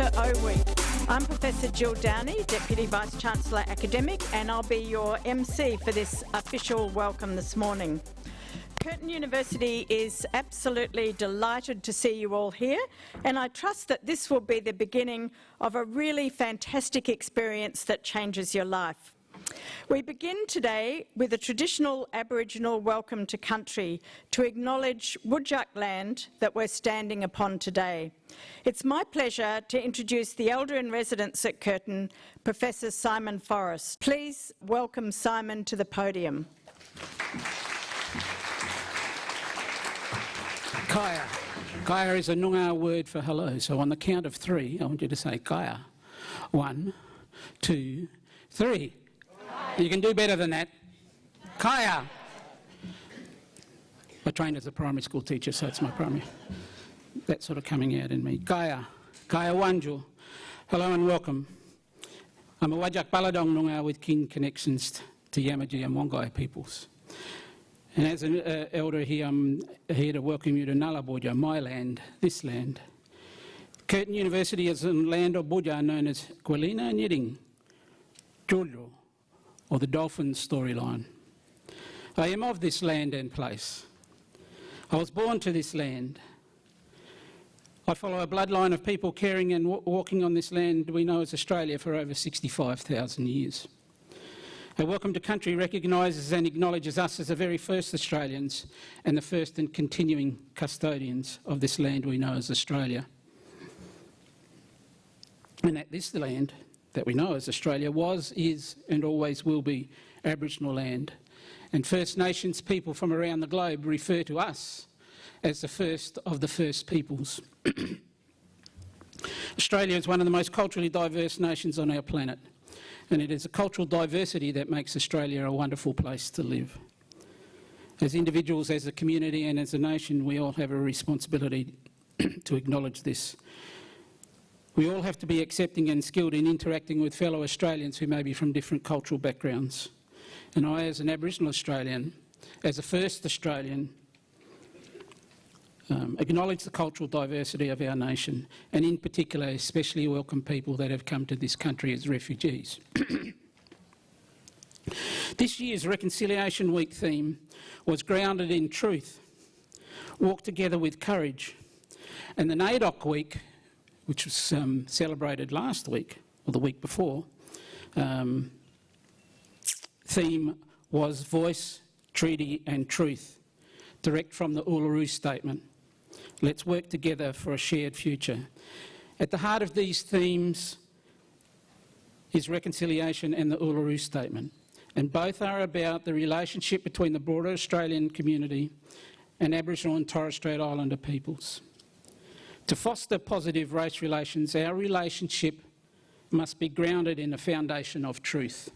to O Week. I'm Professor Jill Downey, Deputy Vice-Chancellor Academic, and I'll be your MC for this official welcome this morning. Curtin University is absolutely delighted to see you all here, and I trust that this will be the beginning of a really fantastic experience that changes your life. We begin today with a traditional Aboriginal welcome to country to acknowledge Whadjuk land that we're standing upon today. It's my pleasure to introduce the Elder-in-Residence at Curtin, Professor Simon Forrest. Please welcome Simon to the podium. Kaya. Kaya is a Noongar word for hello, so on the count of three, I want you to say Kaya. 1, 2, 3. You can do better than that. Kaya. I trained as a primary school teacher, so it's my primary. That's sort of coming out in me. Kaya. Kaya Wanju. Hello and welcome. I'm a Whadjuk Baladong Noongar with kin connections to Yamaji and Wongai peoples. And as an elder here, I'm here to welcome you to Nullarbor, my land, this land. Curtin University is on land of Budja known as Gwelina Nyiding, Jojo, or the Dolphin storyline. I am of this land and place. I was born to this land. I follow a bloodline of people caring and walking on this land we know as Australia for over 65,000 years. Our welcome to country recognises and acknowledges us as the very first Australians and the first and continuing custodians of this land we know as Australia. And that this land that we know as Australia was, is and always will be Aboriginal land. And First Nations people from around the globe refer to us as the first of the first peoples. Australia is one of the most culturally diverse nations on our planet, and it is a cultural diversity that makes Australia a wonderful place to live. As individuals, as a community and as a nation, we all have a responsibility to acknowledge this. We all have to be accepting and skilled in interacting with fellow Australians who may be from different cultural backgrounds. And I, as an Aboriginal Australian, as a first Australian, acknowledge the cultural diversity of our nation, and in particular especially welcome people that have come to this country as refugees. This year's Reconciliation Week theme was grounded in truth, walk together with courage, and the NAIDOC Week, which was celebrated last week, or the week before, theme was voice, treaty and truth, direct from the Uluru Statement. Let's work together for a shared future. At the heart of these themes is reconciliation and the Uluru Statement, and both are about the relationship between the broader Australian community and Aboriginal and Torres Strait Islander peoples. To foster positive race relations, our relationship must be grounded in the foundation of truth.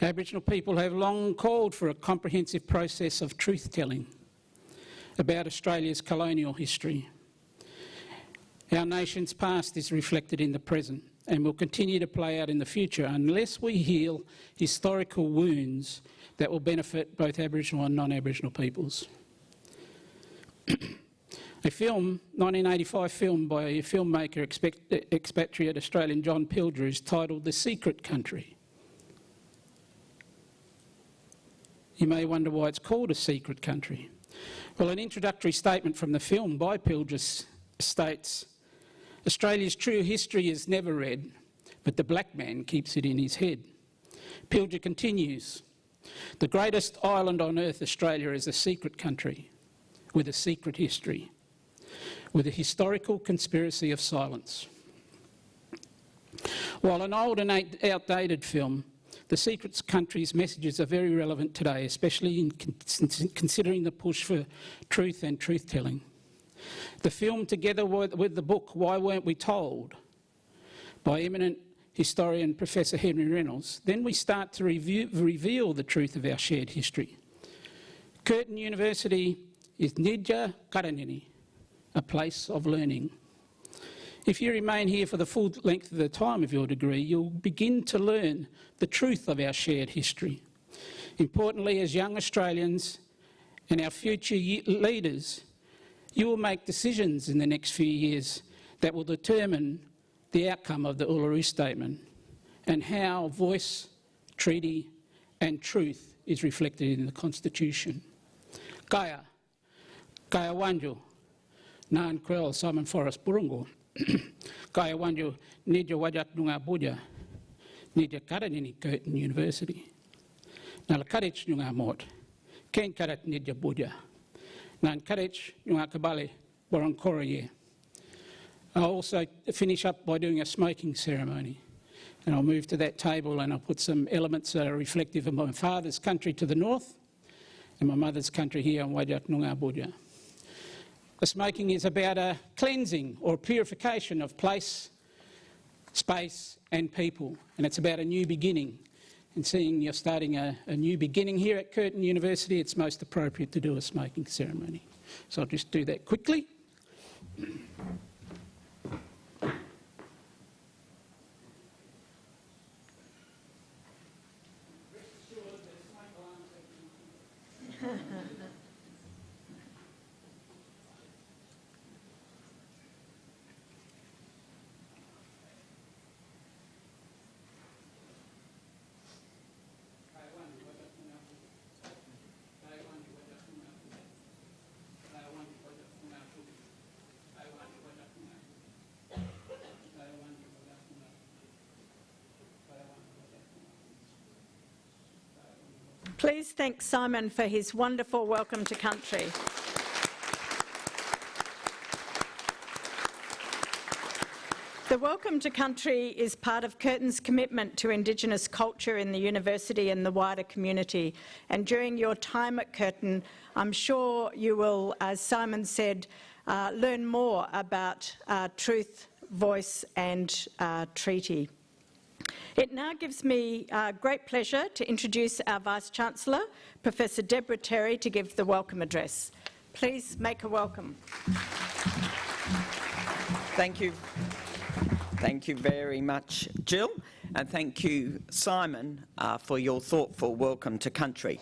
Aboriginal people have long called for a comprehensive process of truth-telling about Australia's colonial history. Our nation's past is reflected in the present and will continue to play out in the future unless we heal historical wounds that will benefit both Aboriginal and non-Aboriginal peoples. A film, 1985 film by a filmmaker, expatriate Australian John Pilger, is titled The Secret Country. You may wonder why it's called A Secret Country. Well, an introductory statement from the film by Pilger states, Australia's true history is never read, but the black man keeps it in his head. Pilger continues, the greatest island on earth, Australia, is a secret country with a secret history, with a historical conspiracy of silence. While an old and outdated film, The Secret Country's messages are very relevant today, especially in considering the push for truth and truth-telling. The film, together with the book Why Weren't We Told, by eminent historian Professor Henry Reynolds, then we start to reveal the truth of our shared history. Curtin University is Nidja Karanini, a place of learning. If you remain here for the full length of the time of your degree, you'll begin to learn the truth of our shared history. Importantly, as young Australians and our future leaders, you will make decisions in the next few years that will determine the outcome of the Uluru Statement and how voice, treaty and truth is reflected in the Constitution. Kaya Wanju, Nan Krell, Simon Forrest Burungo, Kaya Wanju, Nidja Wajak Nunga Buja, Nidja Karanini Curtin University. Nala Karich Nunga Mot, Ken Karat Nidja Buja, Nan Karich Nunga Kabale, Borankora Ye. I'll also finish up by doing a smoking ceremony. And I'll move to that table and I'll put some elements that are reflective of my father's country to the north and my mother's country here on Wajak Nunga Buja. The smoking is about a cleansing or purification of place, space and people, and it's about a new beginning. And seeing you're starting a new beginning here at Curtin University, it's most appropriate to do a smoking ceremony. So I'll just do that quickly. Please thank Simon for his wonderful welcome to country. The Welcome to Country is part of Curtin's commitment to Indigenous culture in the university and the wider community. And during your time at Curtin, I'm sure you will, as Simon said, learn more about truth, voice and treaty. It now gives me great pleasure to introduce our Vice-Chancellor, Professor Deborah Terry, to give the welcome address. Please make her welcome. Thank you. Thank you very much, Jill, and thank you, Simon, for your thoughtful welcome to country.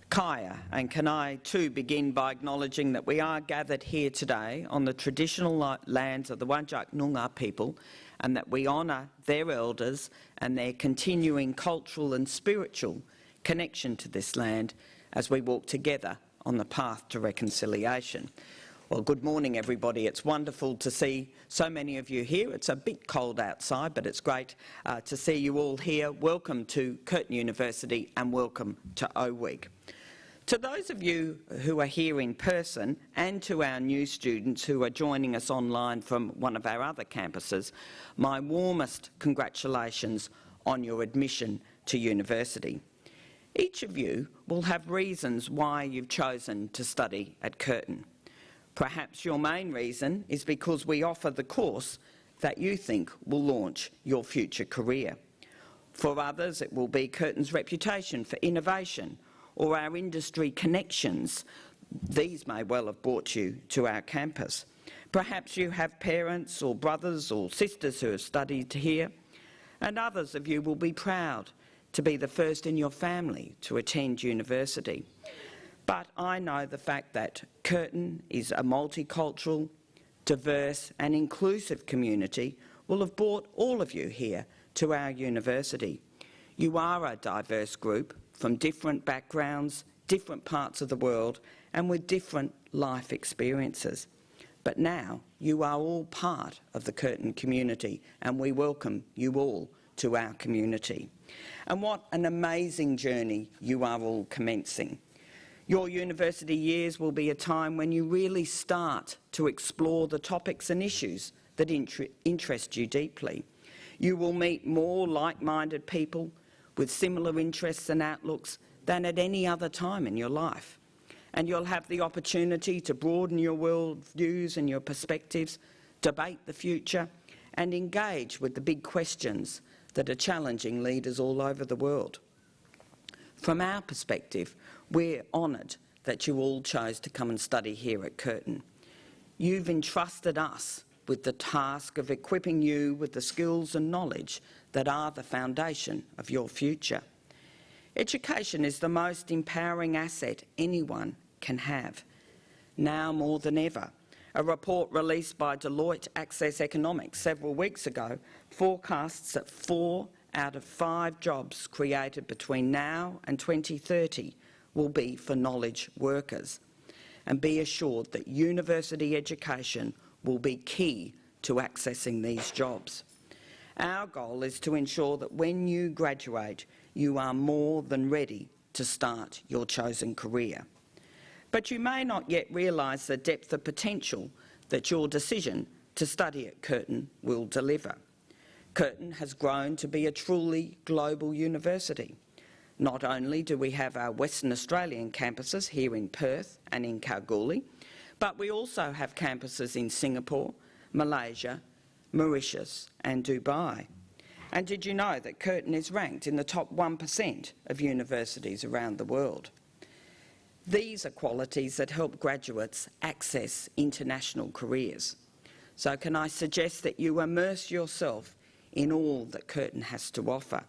Kaya, and can I too begin by acknowledging that we are gathered here today on the traditional lands of the Wajak Noongar people, and that we honour their elders and their continuing cultural and spiritual connection to this land as we walk together on the path to reconciliation. Well, good morning, everybody. It's wonderful to see so many of you here. It's a bit cold outside, but it's great to see you all here. Welcome to Curtin University and welcome to OWIG. To those of you who are here in person and to our new students who are joining us online from one of our other campuses, my warmest congratulations on your admission to university. Each of you will have reasons why you've chosen to study at Curtin. Perhaps your main reason is because we offer the course that you think will launch your future career. For others, it will be Curtin's reputation for innovation or our industry connections. These may well have brought you to our campus. Perhaps you have parents or brothers or sisters who have studied here, and others of you will be proud to be the first in your family to attend university. But I know the fact that Curtin is a multicultural, diverse and inclusive community will have brought all of you here to our university. You are a diverse group from different backgrounds, different parts of the world and with different life experiences. But now you are all part of the Curtin community and we welcome you all to our community. And what an amazing journey you are all commencing. Your university years will be a time when you really start to explore the topics and issues that interest you deeply. You will meet more like-minded people with similar interests and outlooks than at any other time in your life. And you'll have the opportunity to broaden your world views and your perspectives, debate the future, and engage with the big questions that are challenging leaders all over the world. From our perspective, we're honoured that you all chose to come and study here at Curtin. You've entrusted us with the task of equipping you with the skills and knowledge that are the foundation of your future. Education is the most empowering asset anyone can have. Now more than ever, A report released by Deloitte Access Economics several weeks ago forecasts that 4 out of 5 jobs created between now and 2030 will be for knowledge workers. And be assured that university education will be key to accessing these jobs. Our goal is to ensure that when you graduate, you are more than ready to start your chosen career. But you may not yet realise the depth of potential that your decision to study at Curtin will deliver. Curtin has grown to be a truly global university. Not only do we have our Western Australian campuses here in Perth and in Kalgoorlie, but we also have campuses in Singapore, Malaysia, Mauritius and Dubai. And did you know that Curtin is ranked in the top 1% of universities around the world? These are qualities that help graduates access international careers. So can I suggest that you immerse yourself in all that Curtin has to offer?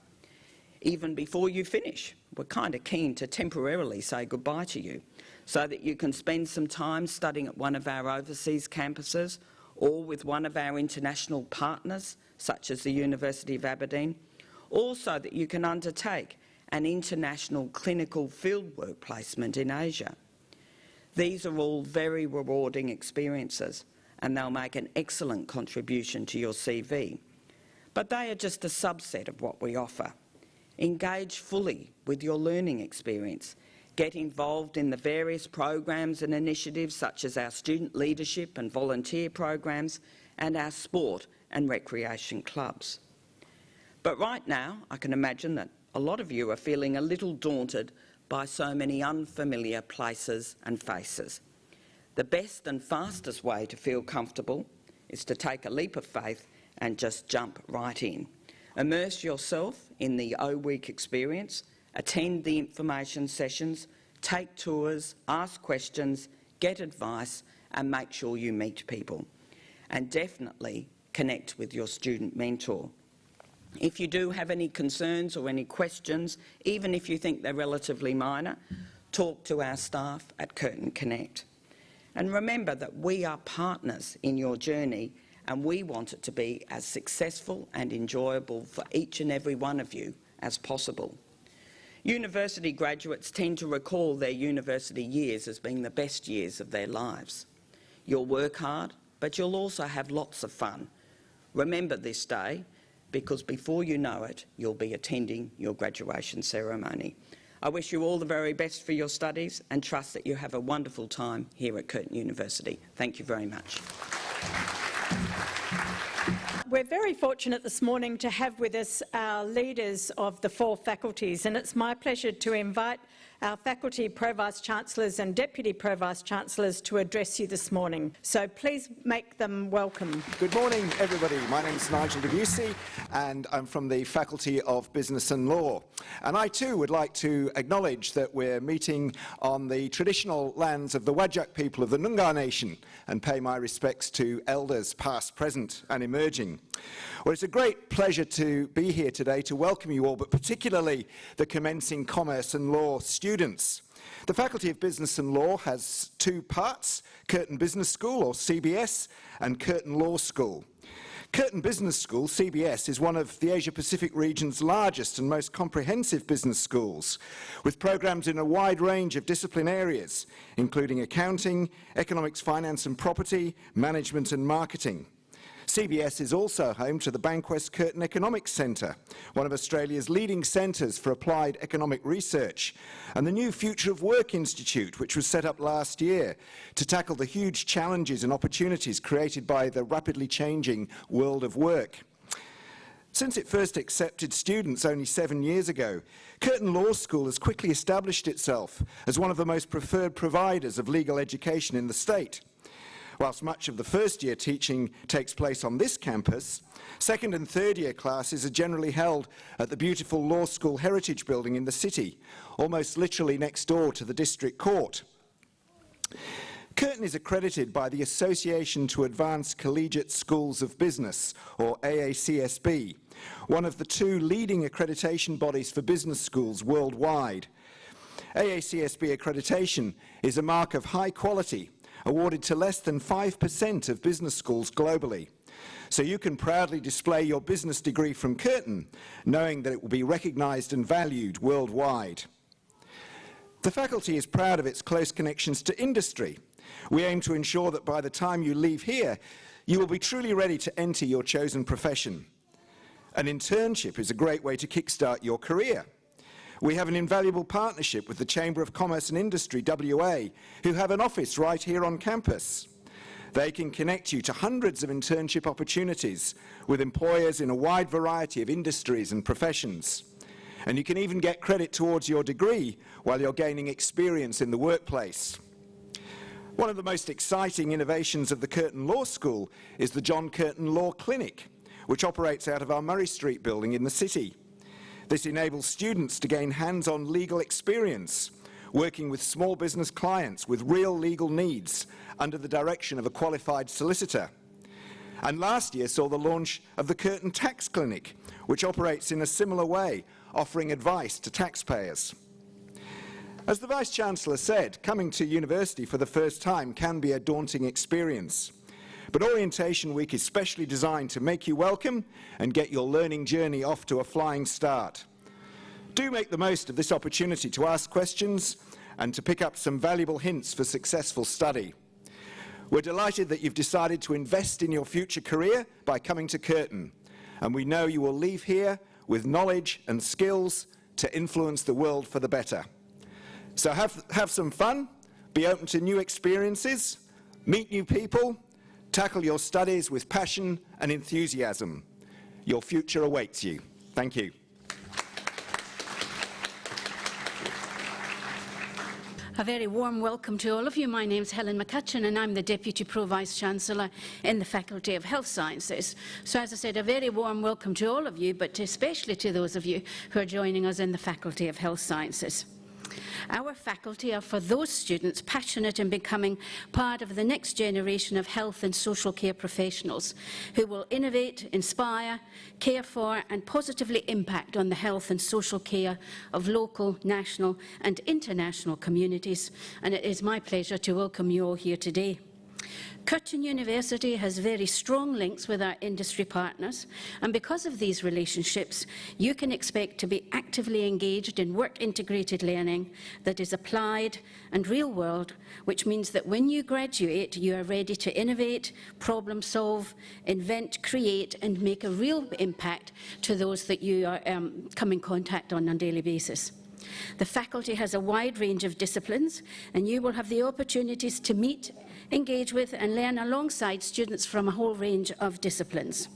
Even before you finish, we're kind of keen to temporarily say goodbye to you so that you can spend some time studying at one of our overseas campuses or with one of our international partners, such as the University of Aberdeen, or so that you can undertake an international clinical fieldwork placement in Asia. These are all very rewarding experiences and they'll make an excellent contribution to your CV. But they are just a subset of what we offer. Engage fully with your learning experience. Get involved in the various programs and initiatives such as our student leadership and volunteer programs and our sport and recreation clubs. But right now, I can imagine that a lot of you are feeling a little daunted by so many unfamiliar places and faces. The best and fastest way to feel comfortable is to take a leap of faith and just jump right in. Immerse yourself in the O-Week experience, attend the information sessions, take tours, ask questions, get advice and make sure you meet people. And definitely connect with your student mentor. If you do have any concerns or any questions, even if you think they're relatively minor, talk to our staff at Curtin Connect. And remember that we are partners in your journey and we want it to be as successful and enjoyable for each and every one of you as possible. University graduates tend to recall their university years as being the best years of their lives. You'll work hard, but you'll also have lots of fun. Remember this day, because before you know it, you'll be attending your graduation ceremony. I wish you all the very best for your studies and trust that you have a wonderful time here at Curtin University. Thank you very much. We're very fortunate this morning to have with us our leaders of the 4 faculties, and it's my pleasure to invite our faculty Pro-Vice-Chancellors and Deputy Pro-Vice-Chancellors to address you this morning. So please make them welcome. Good morning, everybody. My name is Nigel Debussy, and I'm from the Faculty of Business and Law. And I too would like to acknowledge that we're meeting on the traditional lands of the Whadjuk people of the Noongar Nation and pay my respects to elders past, present and emerging. Well, it's a great pleasure to be here today to welcome you all, but particularly the commencing Commerce and Law students. The Faculty of Business and Law has 2 parts, Curtin Business School, or CBS, and Curtin Law School. Curtin Business School, CBS, is one of the Asia-Pacific region's largest and most comprehensive business schools, with programs in a wide range of discipline areas, including accounting, economics, finance and property, management and marketing. CBS is also home to the Bankwest Curtin Economics Centre, one of Australia's leading centres for applied economic research, and the new Future of Work Institute, which was set up last year to tackle the huge challenges and opportunities created by the rapidly changing world of work. Since it first accepted students only 7 years ago, Curtin Law School has quickly established itself as one of the most preferred providers of legal education in the state. Whilst much of the first-year teaching takes place on this campus, second- and third-year classes are generally held at the beautiful Law School Heritage Building in the city, almost literally next door to the District Court. Curtin is accredited by the Association to Advance Collegiate Schools of Business, or AACSB, one of the 2 leading accreditation bodies for business schools worldwide. AACSB accreditation is a mark of high quality awarded to less than 5% of business schools globally. So you can proudly display your business degree from Curtin, knowing that it will be recognised and valued worldwide. The faculty is proud of its close connections to industry. We aim to ensure that by the time you leave here, you will be truly ready to enter your chosen profession. An internship is a great way to kickstart your career. We have an invaluable partnership with the Chamber of Commerce and Industry, WA, who have an office right here on campus. They can connect you to hundreds of internship opportunities with employers in a wide variety of industries and professions. And you can even get credit towards your degree while you're gaining experience in the workplace. One of the most exciting innovations of the Curtin Law School is the John Curtin Law Clinic, which operates out of our Murray Street building in the city. This enables students to gain hands-on legal experience, working with small business clients with real legal needs under the direction of a qualified solicitor. And last year saw the launch of the Curtin Tax Clinic, which operates in a similar way, offering advice to taxpayers. As the Vice-Chancellor said, coming to university for the first time can be a daunting experience. But Orientation Week is specially designed to make you welcome and get your learning journey off to a flying start. Do make the most of this opportunity to ask questions and to pick up some valuable hints for successful study. We're delighted that you've decided to invest in your future career by coming to Curtin, and we know you will leave here with knowledge and skills to influence the world for the better. So have some fun, be open to new experiences, meet new people, tackle your studies with passion and enthusiasm. Your future awaits you. Thank you. A very warm welcome to all of you. My name's Helen McCutcheon and I'm the Deputy Pro-Vice-Chancellor in the Faculty of Health Sciences. So as I said, a very warm welcome to all of you, but especially to those of you who are joining us in the Faculty of Health Sciences. Our faculty are for those students passionate in becoming part of the next generation of health and social care professionals who will innovate, inspire, care for and positively impact on the health and social care of local, national and international communities. And it is my pleasure to welcome you all here today. Curtin University has very strong links with our industry partners, and because of these relationships, you can expect to be actively engaged in work-integrated learning that is applied and real-world, which means that when you graduate, you are ready to innovate, problem-solve, invent, create, and make a real impact to those that you are come in contact on a daily basis. The faculty has a wide range of disciplines, and you will have the opportunities to meet, engage with and learn alongside students from a whole range of disciplines.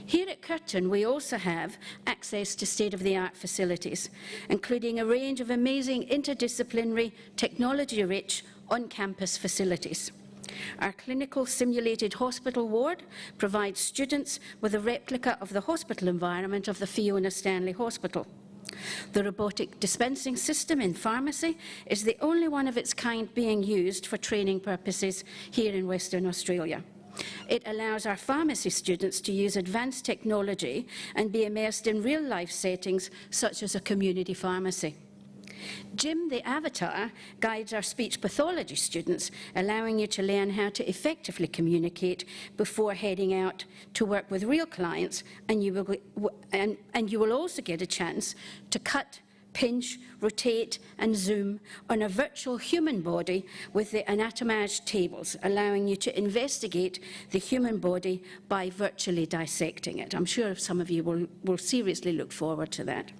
Here at Curtin, we also have access to state-of-the-art facilities, including a range of amazing interdisciplinary, technology-rich, on-campus facilities. Our clinical simulated hospital ward provides students with a replica of the hospital environment of the Fiona Stanley Hospital. The robotic dispensing system in pharmacy is the only one of its kind being used for training purposes here in Western Australia. It allows our pharmacy students to use advanced technology and be immersed in real-life settings such as a community pharmacy. Jim the Avatar guides our speech pathology students, allowing you to learn how to effectively communicate before heading out to work with real clients, and you will also get a chance to cut, pinch, rotate and zoom on a virtual human body with the anatomage tables, allowing you to investigate the human body by virtually dissecting it. I'm sure some of you will seriously look forward to that.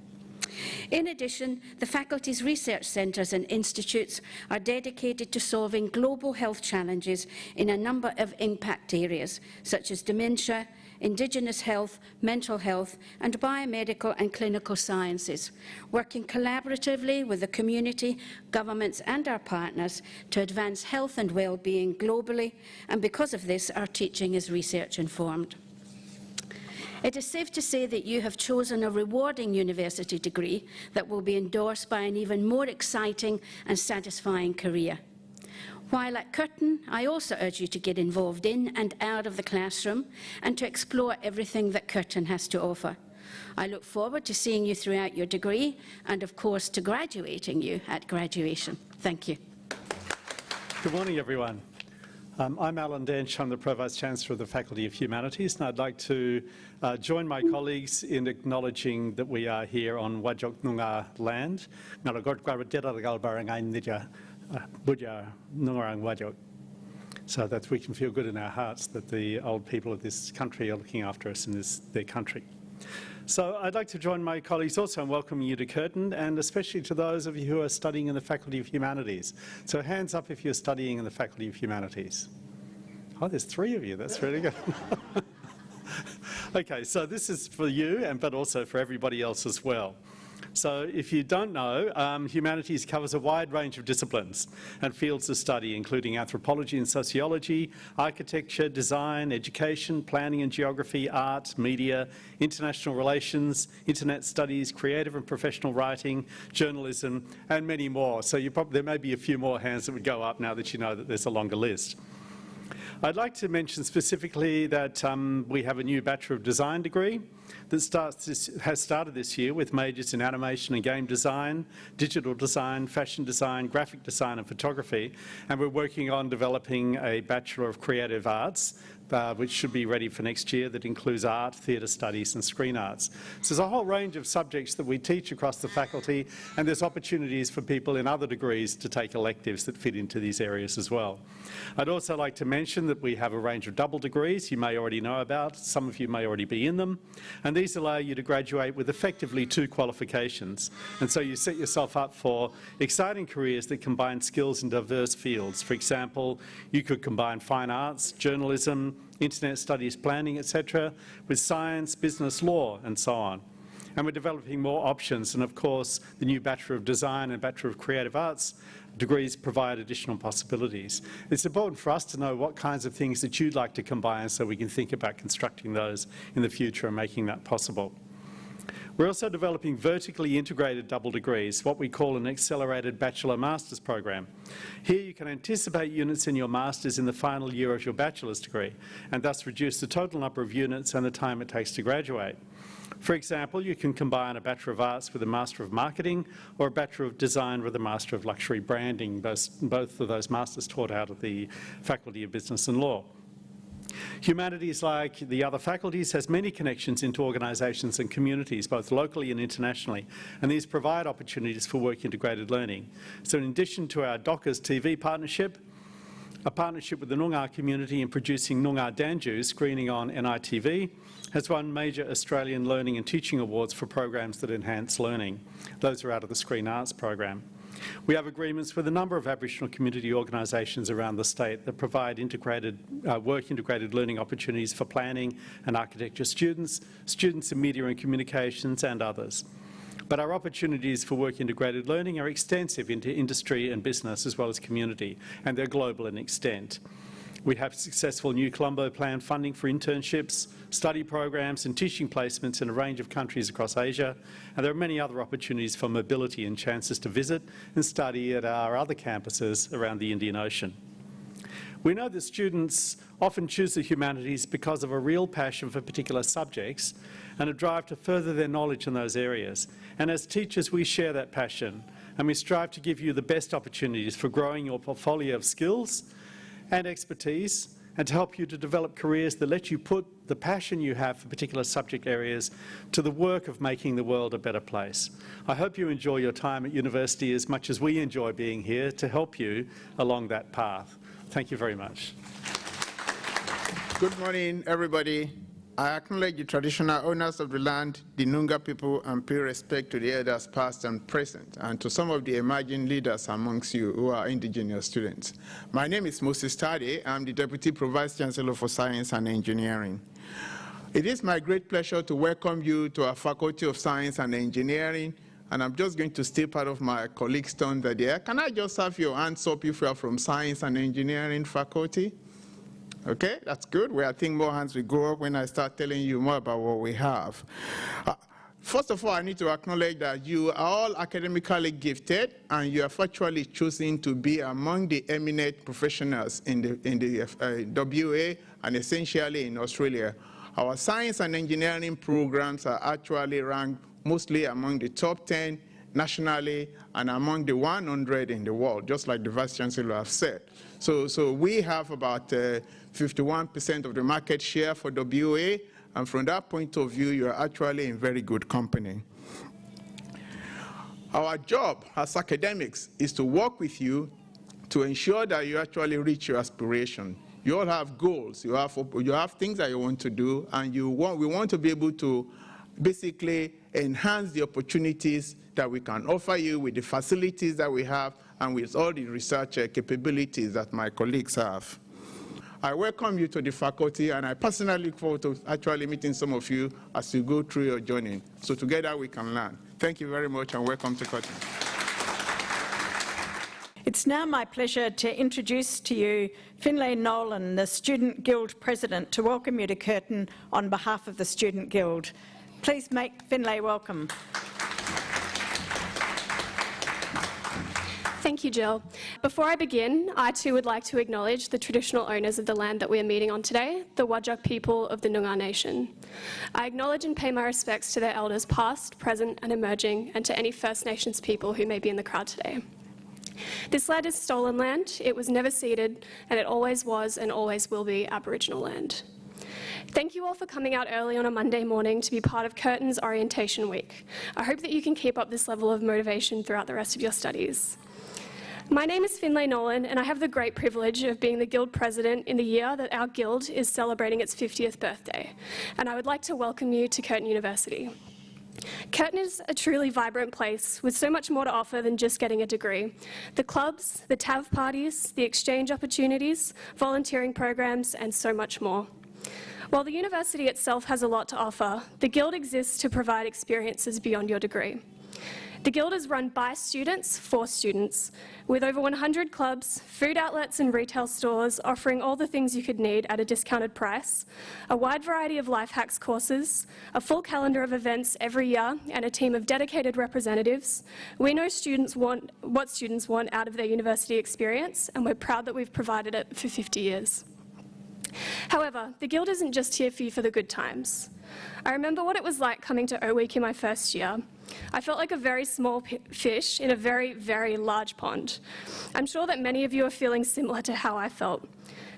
In addition, the faculty's research centres and institutes are dedicated to solving global health challenges in a number of impact areas, such as dementia, Indigenous health, mental health and biomedical and clinical sciences, working collaboratively with the community, governments and our partners to advance health and well-being globally, and because of this, our teaching is research-informed. It is safe to say that you have chosen a rewarding university degree that will be endorsed by an even more exciting and satisfying career. While at Curtin, I also urge you to get involved in and out of the classroom and to explore everything that Curtin has to offer. I look forward to seeing you throughout your degree and, of course, to graduating you at graduation. Thank you. Good morning, everyone. I'm Alan Dench. I'm the Pro-Vice-Chancellor of the Faculty of Humanities, and I'd like to join my colleagues in acknowledging that we are here on Whadjuk Noongar land, so that we can feel good in our hearts that the old people of this country are looking after us in their country. So I'd like to join my colleagues also in welcoming you to Curtin, and especially to those of you who are studying in the Faculty of Humanities. So hands up if you're studying in the Faculty of Humanities. Oh, there's 3 of you. That's really good. Okay, so this is for you, but also for everybody else as well. So if you don't know, humanities covers a wide range of disciplines and fields of study, including anthropology and sociology, architecture, design, education, planning and geography, art, media, international relations, internet studies, creative and professional writing, journalism, and many more. So there may be a few more hands that would go up now that you know that there's a longer list. I'd like to mention specifically that we have a new Bachelor of Design degree that has started this year with majors in animation and game design, digital design, fashion design, graphic design and photography, and we're working on developing a Bachelor of Creative Arts which should be ready for next year, that includes art, theatre studies and screen arts. So there's a whole range of subjects that we teach across the faculty, and there's opportunities for people in other degrees to take electives that fit into these areas as well. I'd also like to mention that we have a range of double degrees you may already know about. Some of you may already be in them, and these allow you to graduate with effectively 2 qualifications. And so you set yourself up for exciting careers that combine skills in diverse fields. For example, you could combine fine arts, journalism, internet studies, planning, etc., with science, business, law, and so on. And we're developing more options, and of course the new Bachelor of Design and Bachelor of Creative Arts degrees provide additional possibilities. It's important for us to know what kinds of things that you'd like to combine so we can think about constructing those in the future and making that possible. We're also developing vertically integrated double degrees, what we call an accelerated Bachelor-Master's program. Here you can anticipate units in your Master's in the final year of your Bachelor's degree, and thus reduce the total number of units and the time it takes to graduate. For example, you can combine a Bachelor of Arts with a Master of Marketing, or a Bachelor of Design with a Master of Luxury Branding, both of those masters taught out of the Faculty of Business and Law. Humanities, like the other faculties, has many connections into organisations and communities, both locally and internationally, and these provide opportunities for work-integrated learning. So in addition to our Dockers TV partnership, a partnership with the Noongar community in producing Noongar Danju screening on NITV has won major Australian Learning and Teaching Awards for programs that enhance learning. Those are out of the Screen Arts program. We have agreements with a number of Aboriginal community organisations around the state that provide work-integrated learning opportunities for planning and architecture students, students in media and communications and others. But our opportunities for work-integrated learning are extensive into industry and business as well as community, and they're global in extent. We have successful New Colombo Plan funding for internships, study programs and teaching placements in a range of countries across Asia, and there are many other opportunities for mobility and chances to visit and study at our other campuses around the Indian Ocean. We know that students often choose the humanities because of a real passion for particular subjects and a drive to further their knowledge in those areas. And as teachers, we share that passion, and we strive to give you the best opportunities for growing your portfolio of skills and expertise, and to help you to develop careers that let you put the passion you have for particular subject areas to the work of making the world a better place. I hope you enjoy your time at university as much as we enjoy being here to help you along that path. Thank you very much. Good morning, everybody. I acknowledge the traditional owners of the land, the Noongar people, and pay respect to the elders past and present, and to some of the emerging leaders amongst you who are Indigenous students. My name is Moses Tade. I'm the Deputy Pro-Vice Chancellor for Science and Engineering. It is my great pleasure to welcome you to our Faculty of Science and Engineering, and I'm just going to steal part of my colleague's thunder there. Can I just have your hands up if you are from Science and Engineering faculty? Okay, that's good. Well, I think more hands will go up when I start telling you more about what we have. First of all, I need to acknowledge that you are all academically gifted, and you are virtually choosing to be among the eminent professionals in the WA and essentially in Australia. Our science and engineering programs are actually ranked mostly among the top 10 nationally and among the 100 in the world, just like the Vice Chancellor has said. So we have about 51% of the market share for WA, and from that point of view, you're actually in very good company. Our job as academics is to work with you to ensure that you actually reach your aspiration. You all have goals, you have things that you want to do, and we want to be able to basically enhance the opportunities that we can offer you with the facilities that we have and with all the research capabilities that my colleagues have. I welcome you to the faculty, and I personally look forward to actually meeting some of you as you go through your journey. So together we can learn. Thank you very much, and welcome to Curtin. It's now my pleasure to introduce to you Finlay Nolan, the Student Guild President, to welcome you to Curtin on behalf of the Student Guild. Please make Finlay welcome. Thank you, Jill. Before I begin, I too would like to acknowledge the traditional owners of the land that we are meeting on today, the Whadjuk people of the Noongar Nation. I acknowledge and pay my respects to their elders past, present and emerging, and to any First Nations people who may be in the crowd today. This land is stolen land, it was never ceded, and it always was and always will be Aboriginal land. Thank you all for coming out early on a Monday morning to be part of Curtin's Orientation Week. I hope that you can keep up this level of motivation throughout the rest of your studies. My name is Finlay Nolan, and I have the great privilege of being the Guild President in the year that our Guild is celebrating its 50th birthday, and I would like to welcome you to Curtin University. Curtin is a truly vibrant place with so much more to offer than just getting a degree. The clubs, the TAV parties, the exchange opportunities, volunteering programs, and so much more. While the university itself has a lot to offer, the Guild exists to provide experiences beyond your degree. The Guild is run by students for students, with over 100 clubs, food outlets and retail stores offering all the things you could need at a discounted price, a wide variety of life hacks courses, a full calendar of events every year, and a team of dedicated representatives. We know students want what students want out of their university experience, and we're proud that we've provided it for 50 years. However, the Guild isn't just here for you for the good times. I remember what it was like coming to O Week in my first year. I felt like a very small fish in a very, very large pond. I'm sure that many of you are feeling similar to how I felt.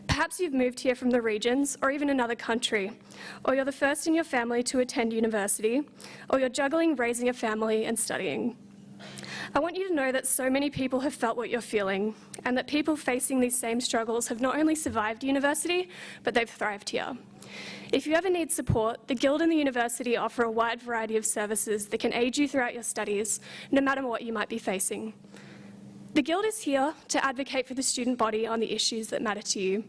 Perhaps you've moved here from the regions or even another country, or you're the first in your family to attend university, or you're juggling raising a family and studying. I want you to know that so many people have felt what you're feeling, and that people facing these same struggles have not only survived university, but they've thrived here. If you ever need support, the Guild and the university offer a wide variety of services that can aid you throughout your studies, no matter what you might be facing. The Guild is here to advocate for the student body on the issues that matter to you.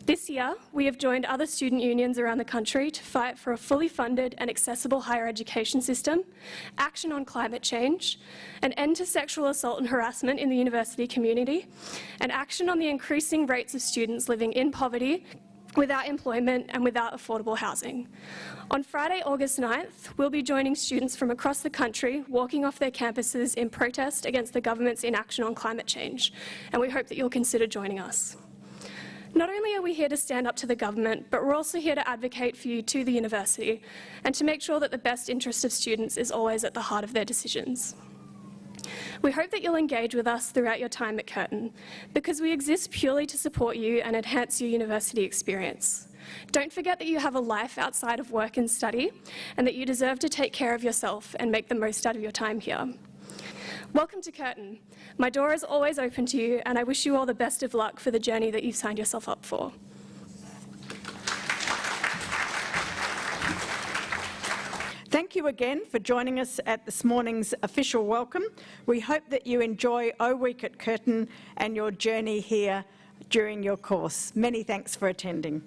This year, we have joined other student unions around the country to fight for a fully funded and accessible higher education system, action on climate change, an end to sexual assault and harassment in the university community, and action on the increasing rates of students living in poverty, without employment and without affordable housing. On Friday, August 9th, we'll be joining students from across the country walking off their campuses in protest against the government's inaction on climate change, and we hope that you'll consider joining us. Not only are we here to stand up to the government, but we're also here to advocate for you to the university and to make sure that the best interest of students is always at the heart of their decisions. We hope that you'll engage with us throughout your time at Curtin, because we exist purely to support you and enhance your university experience. Don't forget that you have a life outside of work and study, and that you deserve to take care of yourself and make the most out of your time here. Welcome to Curtin. My door is always open to you, and I wish you all the best of luck for the journey that you've signed yourself up for. Thank you again for joining us at this morning's official welcome. We hope that you enjoy O Week at Curtin and your journey here during your course. Many thanks for attending.